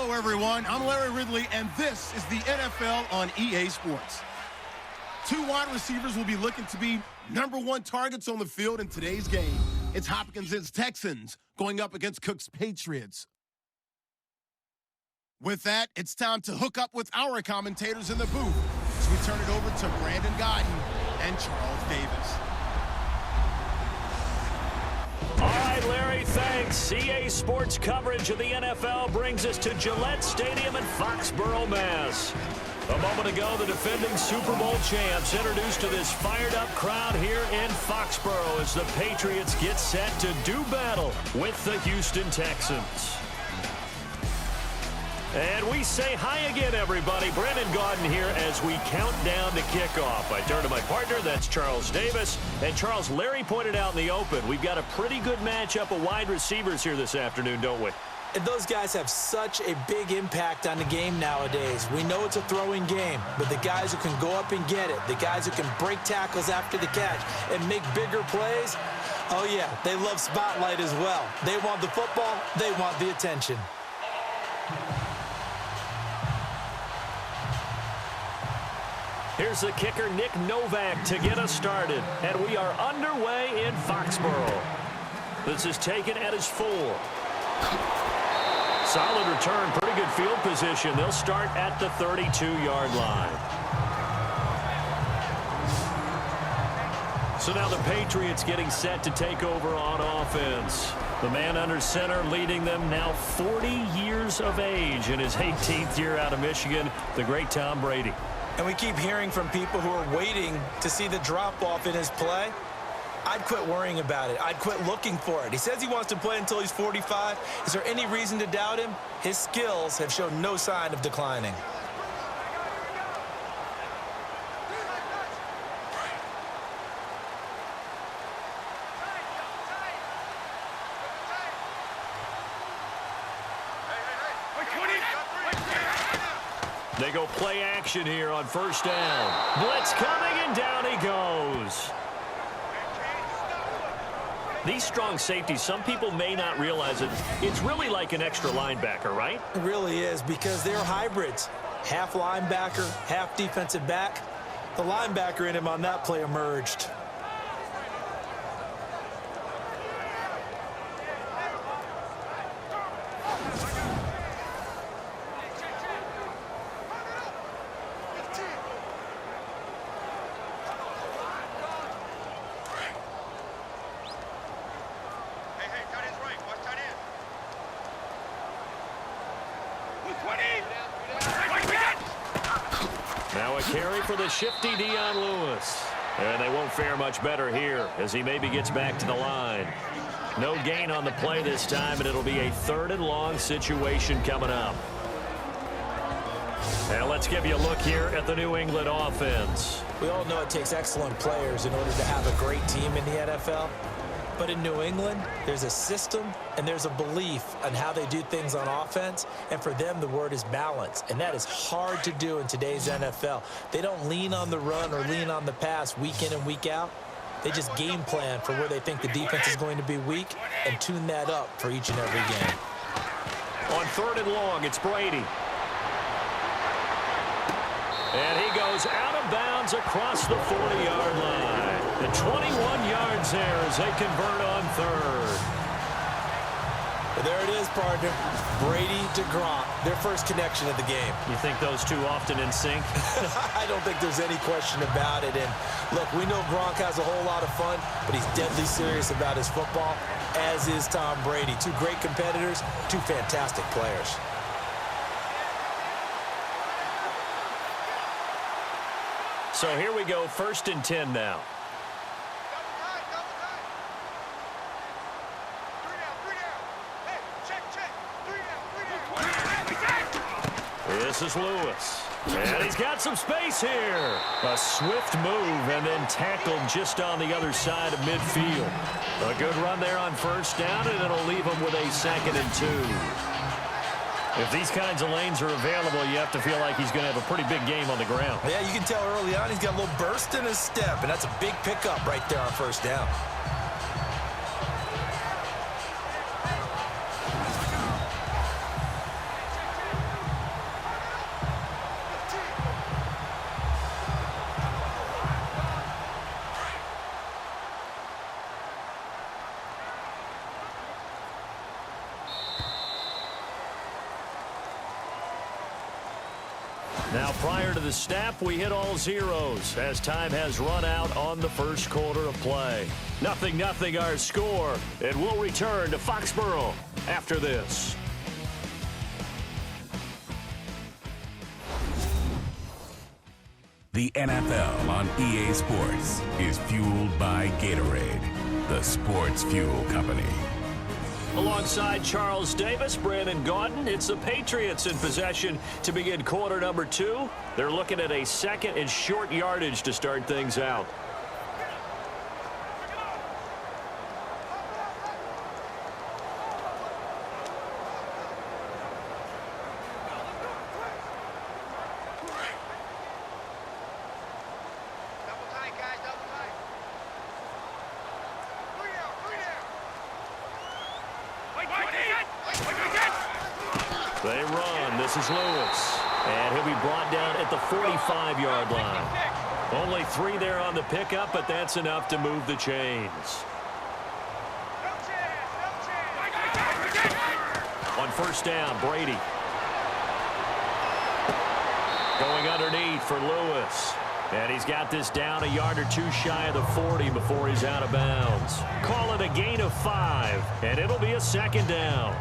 Hello, everyone. I'm Larry Ridley, and this is the NFL on EA Sports. Two wide receivers will be looking to be #1 targets on the field in today's game. It's Hopkins's Texans going up against Cook's Patriots. With that, it's time to hook up with our commentators in the booth as we turn it over to Brandon Godden and Charles Davis. All right, Larry, thanks. EA Sports coverage of the NFL brings us to Gillette Stadium in Foxborough, Mass. A moment ago, the defending Super Bowl champs introduced to this fired-up crowd here in Foxborough as the Patriots get set to do battle with the Houston Texans. And we say hi again, everybody. Brandon Gaudin here as we count down to kickoff. I turn to my partner, that's Charles Davis. And Charles, Larry pointed out in the open, we've got a pretty good matchup of wide receivers here this afternoon, don't we? And those guys have such a big impact on the game nowadays. We know it's a throwing game, but the guys who can go up and get it, the guys who can break tackles after the catch and make bigger plays, oh yeah, they love spotlight as well. They want the football, they want the attention. Here's the kicker, Nick Novak, to get us started. And we are underway in Foxborough. This is taken at his 4. Solid return, pretty good field position. They'll start at the 32-yard line. So now the Patriots getting set to take over on offense. The man under center leading them now 40 years of age in his 18th year out of Michigan, the great Tom Brady. And we keep hearing from people who are waiting to see the drop-off in his play. I'd quit worrying about it. I'd quit looking for it. He says he wants to play until he's 45. Is there any reason to doubt him? His skills have shown no sign of declining. They go play action here on first down. Blitz coming, and down he goes. These strong safeties, some people may not realize it. It's really like an extra linebacker, right? It really is, because they're hybrids. Half linebacker, half defensive back. The linebacker in him on that play emerged. Now a carry for the shifty Dion Lewis. And they won't fare much better here as he maybe gets back to the line. No gain on the play this time, and it'll be a 3rd and long situation coming up. Now let's give you a look here at the New England offense. We all know it takes excellent players in order to have a great team in the NFL. But in New England, there's a system and there's a belief on how they do things on offense. And for them, the word is balance. And that is hard to do in today's NFL. They don't lean on the run or lean on the pass week in and week out. They just game plan for where they think the defense is going to be weak and tune that up for each and every game. On 3rd and long, it's Brady. And he goes out of bounds across the 40-yard line. And 21 yards there as they convert on 3rd. But there it is, partner. Brady to Gronk, their first connection of the game. You think those two often in sync? I don't think there's any question about it. And look, we know Gronk has a whole lot of fun, but he's deadly serious about his football, as is Tom Brady. Two great competitors, two fantastic players. So here we go, 1st and 10 now. This is Lewis. And he's got some space here. A swift move and then tackled just on the other side of midfield. A good run there on 1st down, and it'll leave him with a 2nd and 2. If these kinds of lanes are available, you have to feel like he's going to have a pretty big game on the ground. Yeah, you can tell early on he's got a little burst in his step, and that's a big pickup right there on 1st down. Now, prior to the snap, we hit all zeros as time has run out on the first quarter of play. 0-0 our score, and we'll return to Foxborough after this. The NFL on EA Sports is fueled by Gatorade, the sports fuel company. Alongside Charles Davis, Brandon Gaudin, it's the Patriots in possession to begin quarter number 2. They're looking at a second and short yardage to start things out. They run. This is Lewis. And he'll be brought down at the 45-yard line. Only 3 there on the pickup, but that's enough to move the chains. On first down, Brady. Going underneath for Lewis. And he's got this down a yard or 2 shy of the 40 before he's out of bounds. Call it a gain of 5, and it'll be a second down.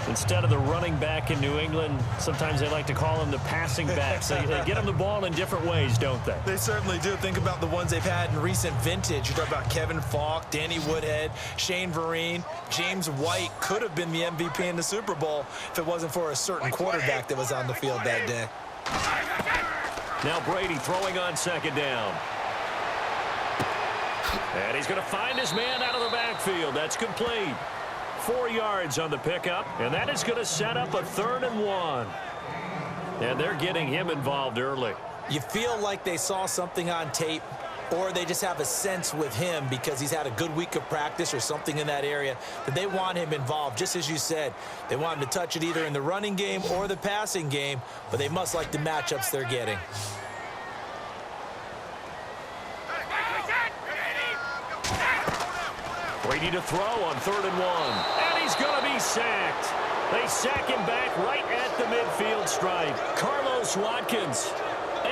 Instead of the running back in New England, sometimes they like to call them the passing backs. They get them the ball in different ways, don't they? They certainly do. Think about the ones they've had in recent vintage. You talk about Kevin Falk, Danny Woodhead, Shane Vereen, James White could have been the MVP in the Super Bowl if it wasn't for a certain quarterback that was on the field that day. Now Brady throwing on second down. And he's going to find his man out of the backfield. That's complete. 4 yards on the pickup, and that is going to set up a 3rd and 1. And they're getting him involved early. You feel like they saw something on tape, or they just have a sense with him because he's had a good week of practice or something in that area that they want him involved. Just as you said, they want him to touch it either in the running game or the passing game, but they must like the matchups they're getting. Brady to throw on 3rd and 1. And he's going to be sacked. They sack him back right at the midfield stripe. Carlos Watkins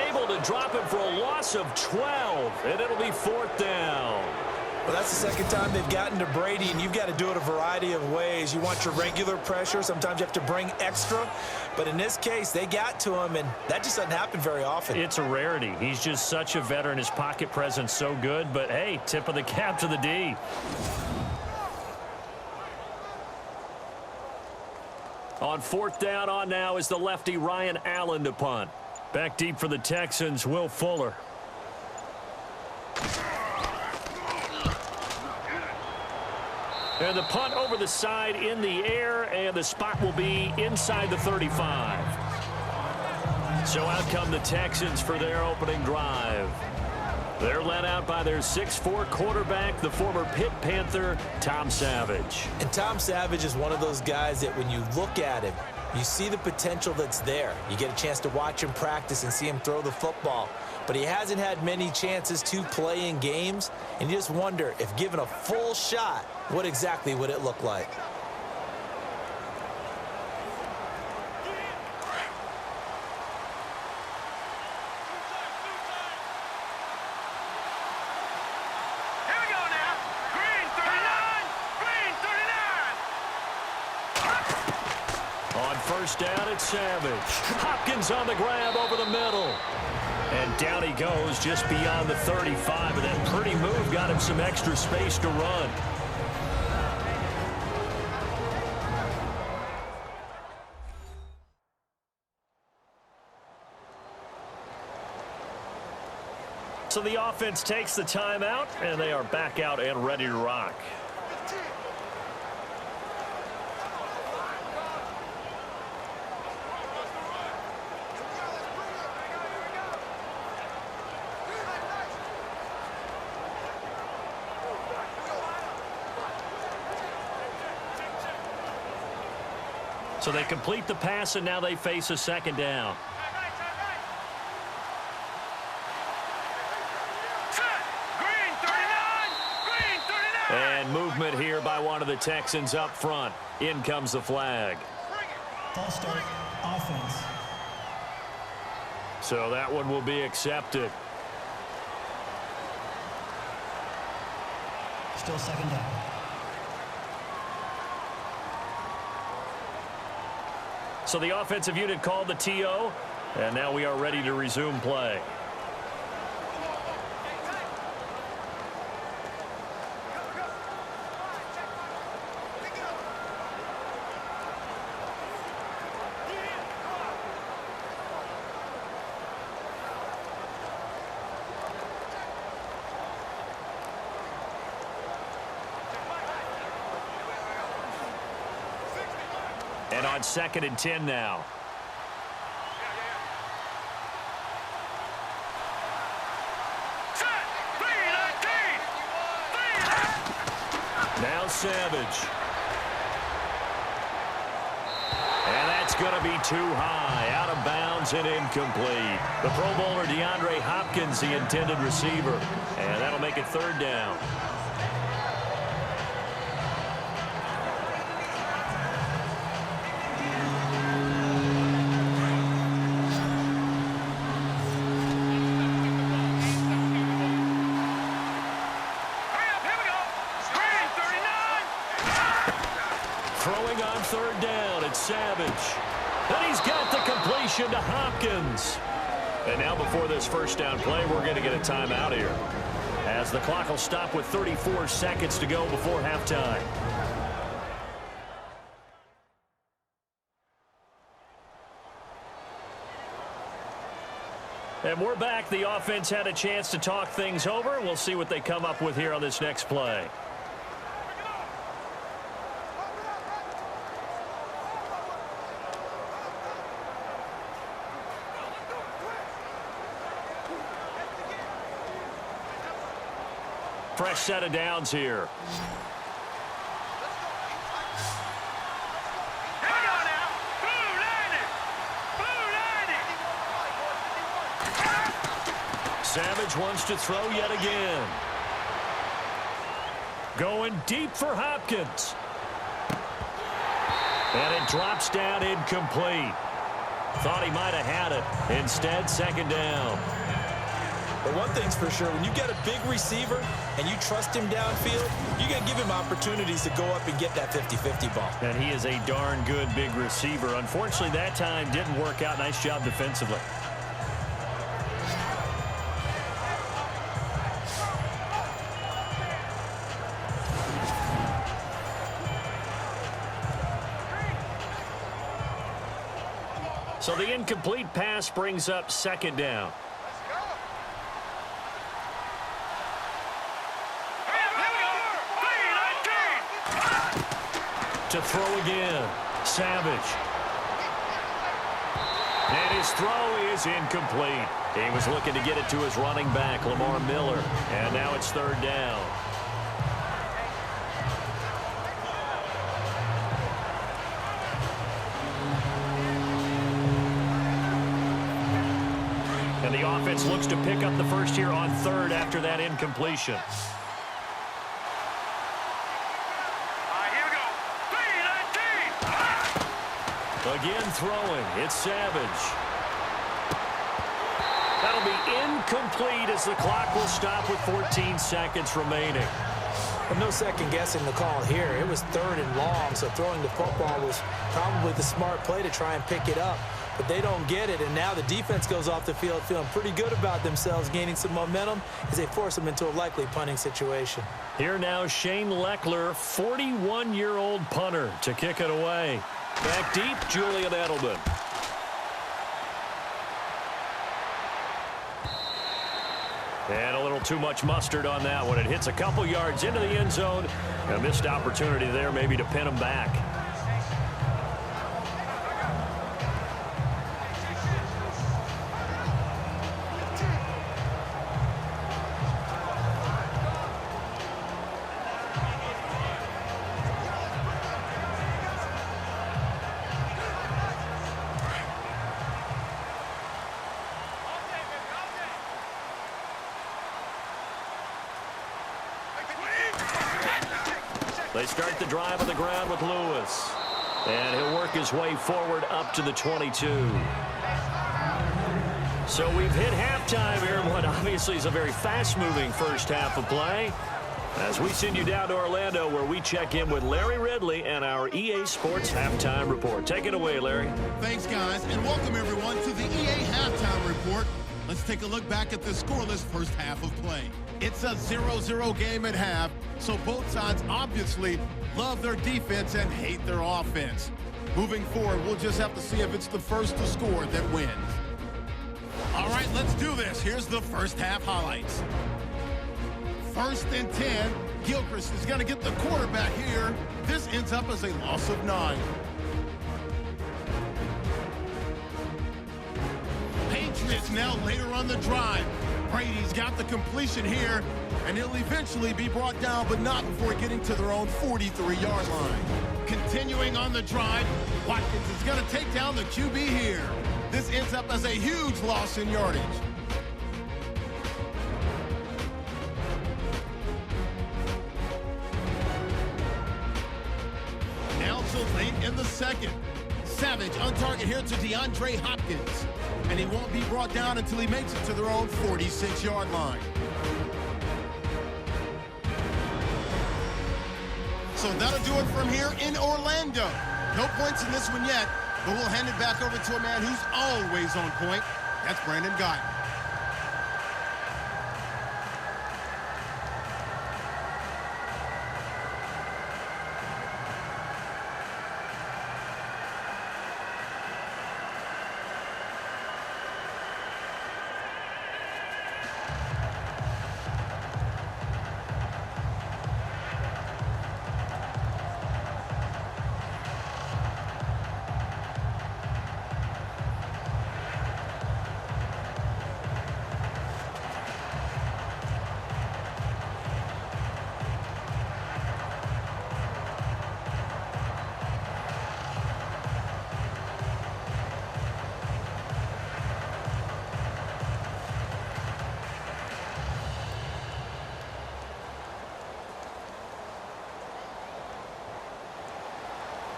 able to drop him for a loss of 12, and it'll be 4th down. Well, that's the second time they've gotten to Brady, and you've got to do it a variety of ways. You want your regular pressure. Sometimes you have to bring extra. But in this case, they got to him, and that just doesn't happen very often. It's a rarity. He's just such a veteran. His pocket presence so good. But, hey, tip of the cap to the D. On 4th down on now is the lefty Ryan Allen to punt. Back deep for the Texans, Will Fuller. And the punt over the side in the air, and the spot will be inside the 35. So out come the Texans for their opening drive. They're led out by their 6'4" quarterback, the former Pitt Panther, Tom Savage. And Tom Savage is one of those guys that when you look at him, you see the potential that's there. You get a chance to watch him practice and see him throw the football. But he hasn't had many chances to play in games, and you just wonder if given a full shot, what exactly would it look like? First down at Savage. Hopkins on the grab over the middle. And down he goes just beyond the 35. But that pretty move got him some extra space to run. So the offense takes the timeout, and they are back out and ready to rock. So they complete the pass, and now they face a second down. And movement here by one of the Texans up front. In comes the flag. False start, offense. So that one will be accepted. Still second down. So the offensive unit called the TO, and now we are ready to resume play. And on 2nd and 10 now. Now Savage. And that's going to be too high. Out of bounds and incomplete. The Pro Bowler DeAndre Hopkins, the intended receiver. And that'll make it 3rd down. Throwing on 3rd down, it's Savage. And he's got the completion to Hopkins. And now before this 1st down play, we're going to get a timeout here, as the clock will stop with 34 seconds to go before halftime. And we're back. The offense had a chance to talk things over. We'll see what they come up with here on this next play. Fresh set of downs here. Savage wants to throw yet again. Going deep for Hopkins. And it drops down incomplete. Thought he might have had it. Instead, 2nd down. But one thing's for sure, when you get a big receiver and you trust him downfield, you're going to give him opportunities to go up and get that 50-50 ball. And he is a darn good big receiver. Unfortunately, that time didn't work out. Nice job defensively. So the incomplete pass brings up 2nd down. To throw again, Savage. And his throw is incomplete. He was looking to get it to his running back, Lamar Miller. And now it's 3rd down. And the offense looks to pick up the first here on 3rd after that incompletion. Again throwing. It's Savage. That'll be incomplete as the clock will stop with 14 seconds remaining. Well, no second guessing the call here. It was 3rd and long, so throwing the football was probably the smart play to try and pick it up. But they don't get it, and now the defense goes off the field feeling pretty good about themselves, gaining some momentum as they force them into a likely punting situation. Here now, Shane Leckler, 41-year-old punter, to kick it away. Back deep, Julian Edelman. And a little too much mustard on that one. It hits a couple yards into the end zone. A missed opportunity there maybe to pin him back. They start the drive on the ground with Lewis. And he'll work his way forward up to the 22. So we've hit halftime here in what obviously is a very fast-moving first half of play. As we send you down to Orlando, where we check in with Larry Ridley and our EA Sports Halftime Report. Take it away, Larry. Thanks, guys, and welcome everyone to the EA Halftime Report. Let's take a look back at the scoreless first half of play. It's a 0-0 game at half, so both sides obviously love their defense and hate their offense. Moving forward, we'll just have to see if it's the first to score that wins. All right, let's do this. Here's the first half highlights. 1st and 10. Gilchrist is going to get the quarterback here. This ends up as a loss of 9. Patriots now later on the drive. Brady's got the completion here, and he'll eventually be brought down, but not before getting to their own 43-yard line. Continuing on the drive, Watkins is going to take down the QB here. This ends up as a huge loss in yardage. Now so late in the second. Savage on target here to DeAndre Hopkins. And he won't be brought down until he makes it to their own 46-yard line. So that'll do it from here in Orlando. No points in this one yet, but we'll hand it back over to a man who's always on point. That's Brandon Guyton.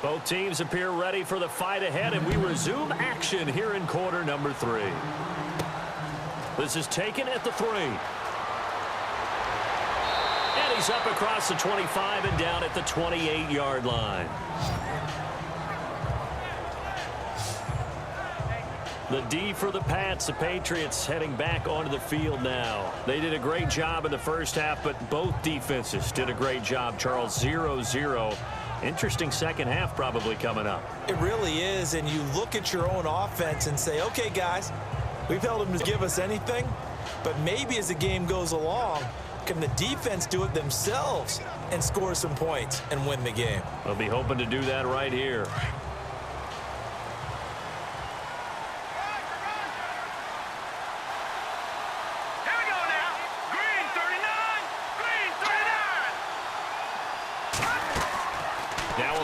Both teams appear ready for the fight ahead, and we resume action here in quarter number 3. This is taken at the 3. And he's up across the 25 and down at the 28-yard line. The D for the Pats, the Patriots heading back onto the field now. They did a great job in the first half, but both defenses did a great job, Charles. 0-0. Interesting second half probably coming up. It really is, and you look at your own offense and say, okay, guys, we've held them to give us anything, but maybe as the game goes along, can the defense do it themselves and score some points and win the game? They'll be hoping to do that right here.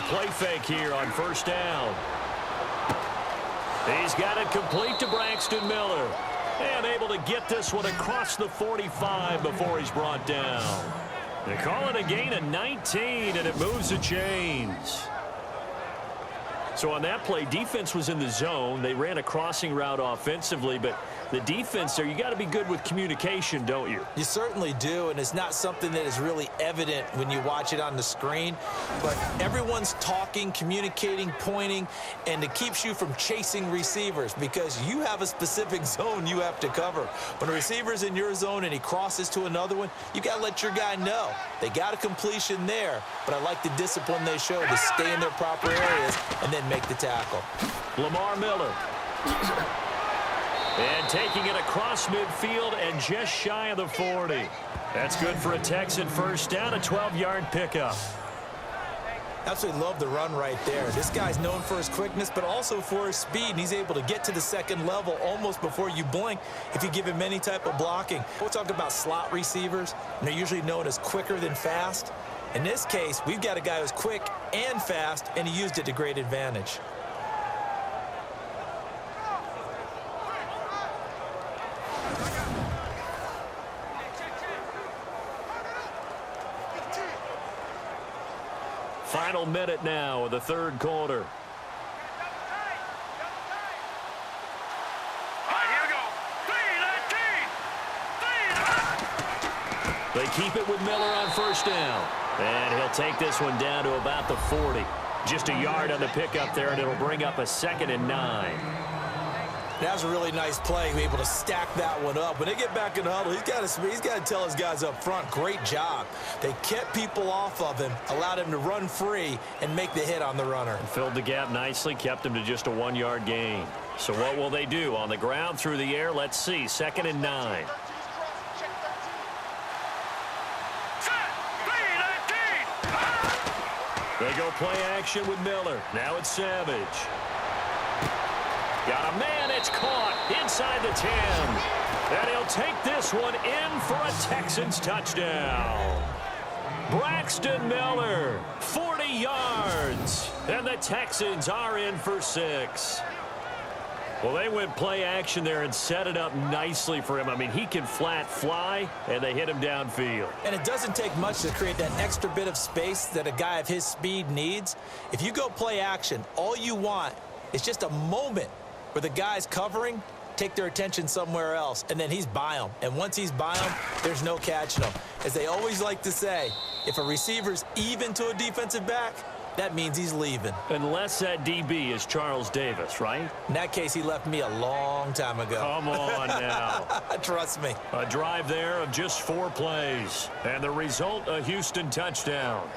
Play fake here on first down. He's got it complete to Braxton Miller. And able to get this one across the 45 before he's brought down. They call it a gain of 19, and it moves the chains. So on that play, defense was in the zone. They ran a crossing route offensively, but the defense there, you got to be good with communication, don't you? You certainly do, and it's not something that is really evident when you watch it on the screen. But everyone's talking, communicating, pointing, and it keeps you from chasing receivers because you have a specific zone you have to cover. When a receiver's in your zone and he crosses to another one, you got to let your guy know. They got a completion there, but I like the discipline they show to stay in their proper areas and then make the tackle. Lamar Miller. And taking it across midfield and just shy of the 40. That's good for a Texan first down, a 12-yard pickup. Absolutely love the run right there. This guy's known for his quickness, but also for his speed, and he's able to get to the second level almost before you blink if you give him any type of blocking. We'll talk about slot receivers, and they're usually known as quicker than fast. In this case, we've got a guy who's quick and fast, and he used it to great advantage. Final minute now of the third quarter. All right, here we go. They keep it with Miller on first down. And he'll take this one down to about the 40. Just a yard on the pickup there, and it'll bring up a 2nd and 9. That was a really nice play, able to stack that one up. When they get back in the huddle, he's got to tell his guys up front, great job. They kept people off of him, allowed him to run free, and make the hit on the runner. Filled the gap nicely, kept him to just a 1-yard gain. So what will they do? On the ground, through the air, let's see. 2nd and 9. They go play action with Miller. Now it's Savage. Got a man, it's caught inside the 10. And he'll take this one in for a Texans touchdown. Braxton Miller, 40 yards. And the Texans are in for 6. Well, they went play action there and set it up nicely for him. I mean, he can flat fly, and they hit him downfield. And it doesn't take much to create that extra bit of space that a guy of his speed needs. If you go play action, all you want is just a moment where the guy's covering, take their attention somewhere else, and then he's by him. And once he's by him, there's no catching him. As they always like to say, if a receiver's even to a defensive back, that means he's leaving. Unless that DB is Charles Davis, right? In that case, he left me a long time ago. Come on now. Trust me. A drive there of just 4 plays. And the result, a Houston touchdown.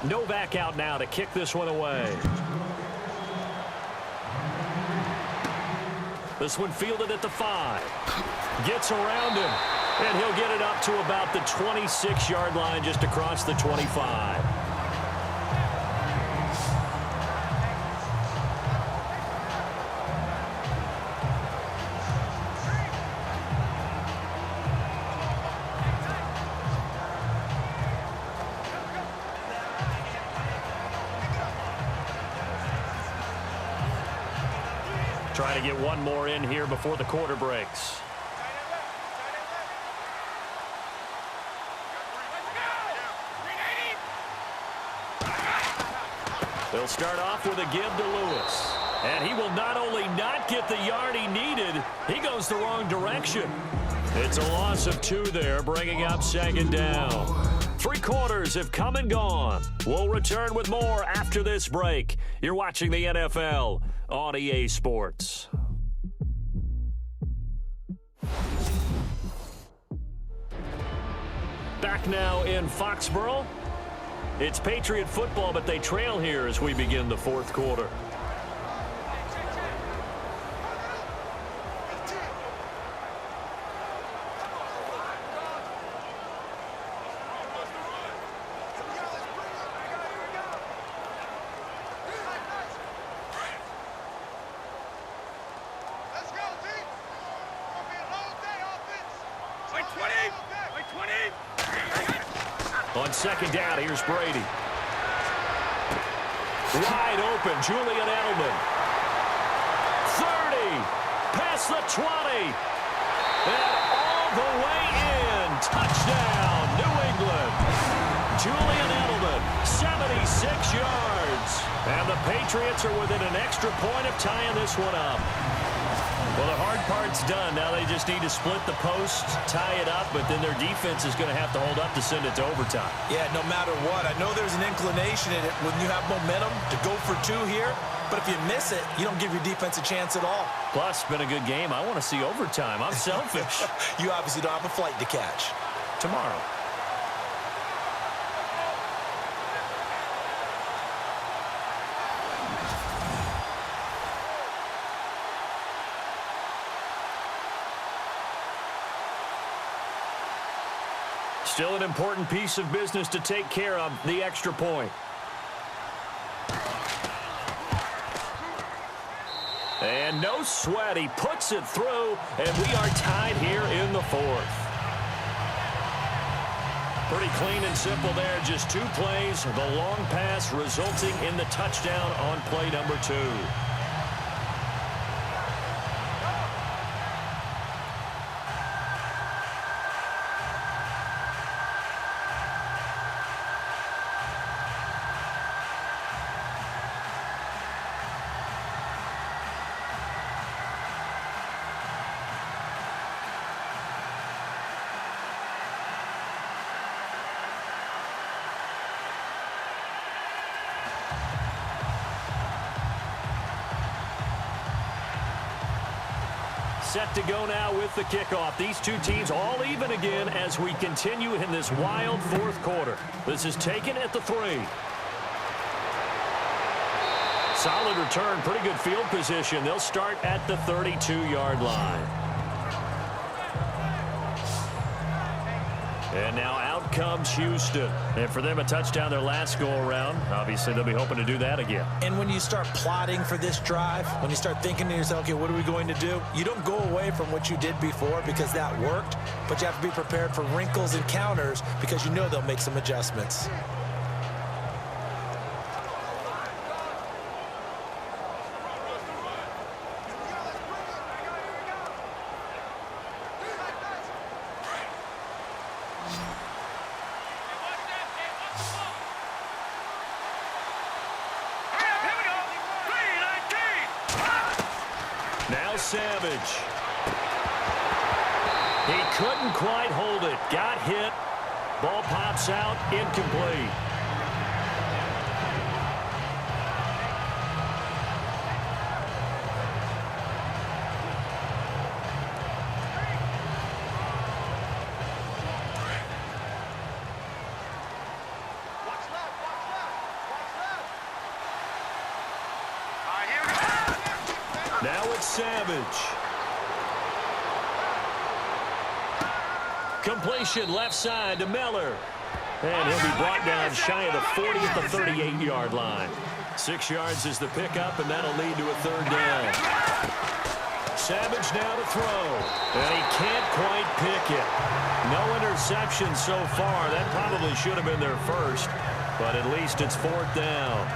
Novak out now to kick this one away. This one fielded at the 5. Gets around him, and he'll get it up to about the 26-yard line just across the 25. Trying to get one more in here before the quarter breaks. They'll start off with a give to Lewis. And he will not only not get the yard he needed, he goes the wrong direction. It's a loss of 2 there, bringing up 2nd down. 3 quarters have come and gone. We'll return with more after this break. You're watching the NFL on EA Sports. Back now in Foxborough. It's Patriot football, but they trail here as we begin the 4th quarter. On 2nd down, here's Brady. Wide open, Julian Edelman. 30, past the 20, and all the way in. Touchdown, New England. Julian Edelman, 76 yards. And the Patriots are within an extra point of tying this one up. Well, the hard part's done. Now they just need to split the post, tie it up, but then their defense is going to have to hold up to send it to overtime. Yeah, no matter what. I know there's an inclination in it when you have momentum to go for 2 here, but if you miss it, you don't give your defense a chance at all. Plus, it's been a good game. I want to see overtime. I'm selfish. You obviously don't have a flight to catch. Tomorrow. Still an important piece of business to take care of, the extra point. And no sweat. He puts it through, and we are tied here in the fourth. Pretty clean and simple there. Just 2 plays. The long pass resulting in the touchdown on play number 2. Set to go now with the kickoff. These 2 teams all even again as we continue in this wild fourth quarter. This is taken at the 3. Solid return, pretty good field position. They'll start at the 32-yard line. And now out comes Houston. And for them, a touchdown their last go-around. Obviously, they'll be hoping to do that again. And when you start plotting for this drive, when you start thinking to yourself, okay, what are we going to do? You don't go away from what you did before because that worked, but you have to be prepared for wrinkles and counters because you know they'll make some adjustments. Savage. He couldn't quite hold it. Got hit. Ball pops out. Incomplete. Now it's Savage. Completion left side to Miller. And he'll be brought down shy of the 40 at the 38-yard line. 6 yards is the pickup, and that'll lead to a 3rd down. Savage now to throw. And he can't quite pick it. No interception so far. That probably should have been their first, but at least it's 4th down.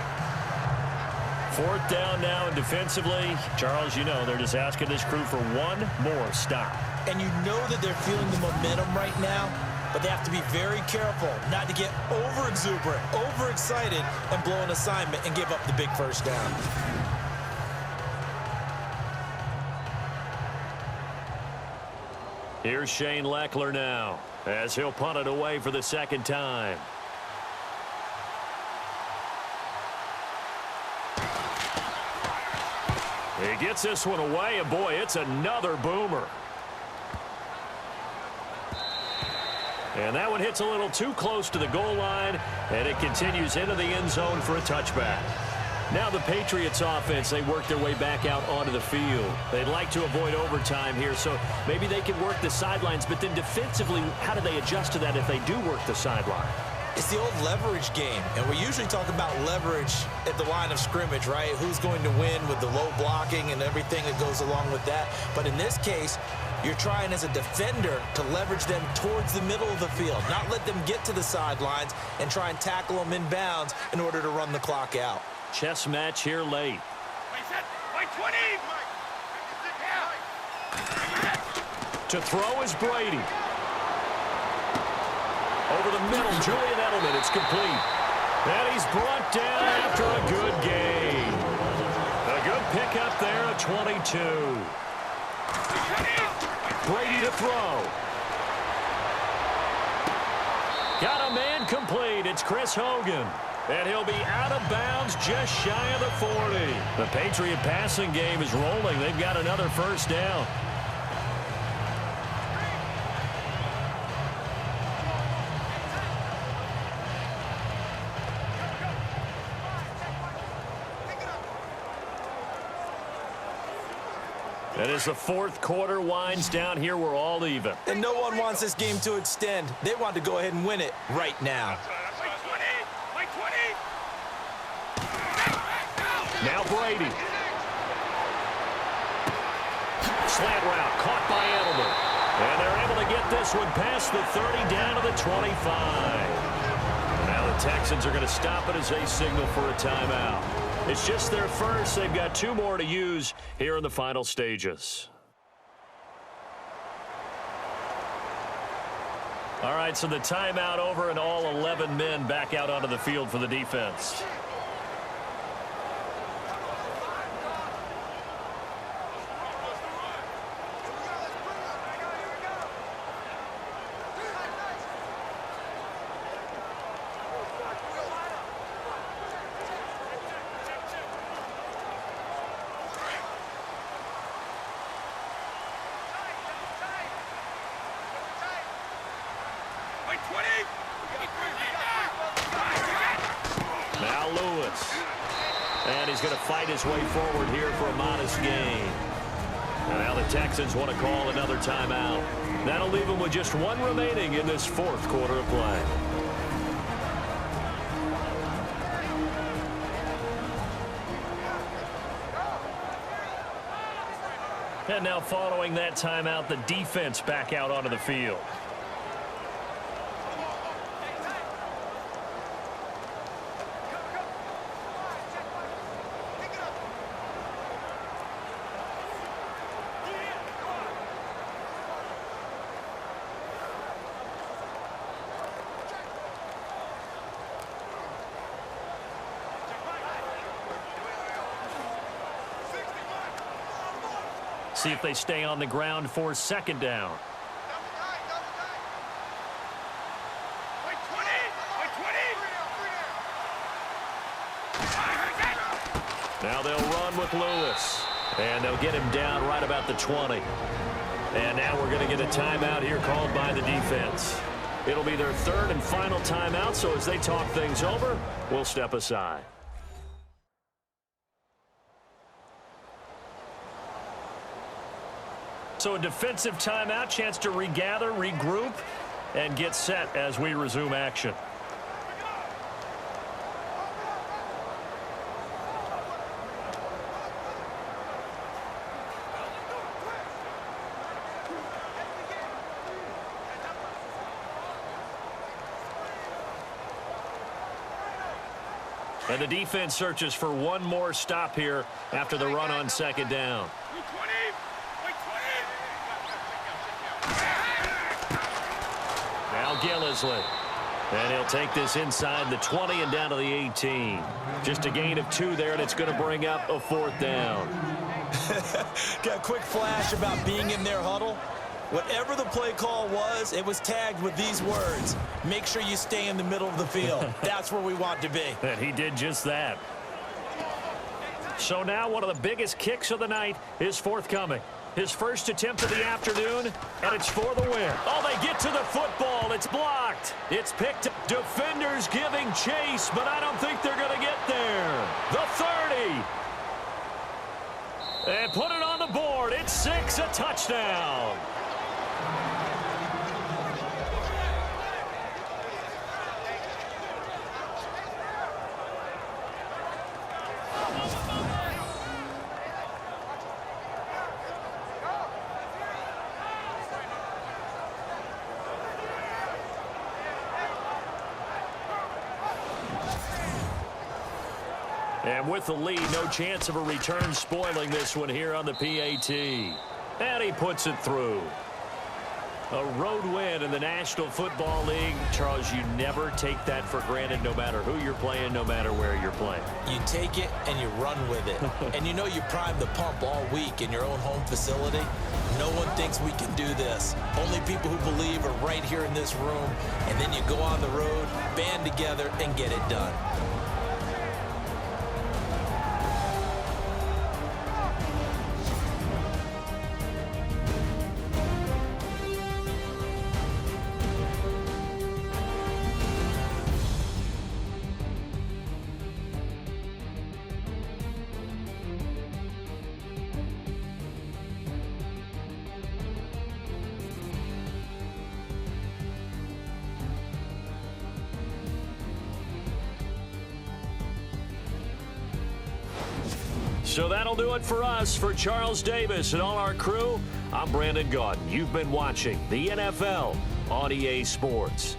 4th down now, and defensively, Charles, you know, they're just asking this crew for one more stop. And you know that they're feeling the momentum right now, but they have to be very careful not to get over-exuberant, overexcited, and blow an assignment and give up the big 1st down. Here's Shane Leckler now, as he'll punt it away for the 2nd time. He gets this one away, and boy, it's another boomer. And that one hits a little too close to the goal line, and it continues into the end zone for a touchback. Now the Patriots offense, they work their way back out onto the field. They'd like to avoid overtime here, so maybe they can work the sidelines, but then defensively, how do they adjust to that if they do work the sideline? It's the old leverage game, and we usually talk about leverage at the line of scrimmage, right? Who's going to win with the low blocking and everything that goes along with that. But in this case, you're trying as a defender to leverage them towards the middle of the field, not let them get to the sidelines and try and tackle them in bounds in order to run the clock out. Chess match here late. To throw is Brady. Over the middle, Julian Edelman, it's complete. And he's brought down after a good gain. A good pickup there at 22. Brady to throw. Got a man complete. It's Chris Hogan. And he'll be out of bounds just shy of the 40. The Patriot passing game is rolling. They've got another 1st down. And as the 4th quarter winds down here, we're all even. And no one wants this game to extend. They want to go ahead and win it right now. Now Brady. slant route caught by Edelman. And they're able to get this one past the 30 down to the 25. Now the Texans are going to stop it as they signal for a timeout. It's just their first. They've got 2 more to use here in the final stages. All right, so the timeout over and all 11 men back out onto the field for the defense. Now Lewis. And he's going to fight his way forward here for a modest gain. And now the Texans want to call another timeout. That'll leave them with just 1 remaining in this 4th quarter of play. And now following that timeout, the defense back out onto the field. See if they stay on the ground for 2nd down. Now they'll run with Lewis. And they'll get him down right about the 20. And now we're going to get a timeout here called by the defense. It'll be their 3rd and final timeout, so as they talk things over, we'll step aside. So a defensive timeout, chance to regather, regroup, and get set as we resume action. And the defense searches for one more stop here after the run on 2nd down. Now Gillisley. And he'll take this inside the 20 and down to the 18. Just a gain of 2 there, and it's going to bring up a 4th down. Got a quick flash about being in their huddle. Whatever the play call was, it was tagged with these words: make sure you stay in the middle of the field. That's where we want to be. And he did just that. So now one of the biggest kicks of the night is forthcoming. His first attempt of the afternoon, and it's for the win. Oh, they get to the football. It's blocked. It's picked up. Defenders giving chase, but I don't think they're going to get there. The 30. And put it on the board. It's 6, a touchdown. And with the lead, no chance of a return spoiling this one here on the PAT. And he puts it through. A road win in the National Football League. Charles, you never take that for granted, no matter who you're playing, no matter where you're playing. You take it and you run with it. And you know you primed the pump all week in your own home facility. No one thinks we can do this. Only people who believe are right here in this room. And then you go on the road, band together, and get it done. So that'll do it for us. For Charles Davis and all our crew, I'm Brandon Gaudin. You've been watching the NFL on EA Sports.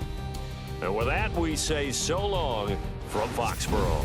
And with that, we say so long from Foxborough.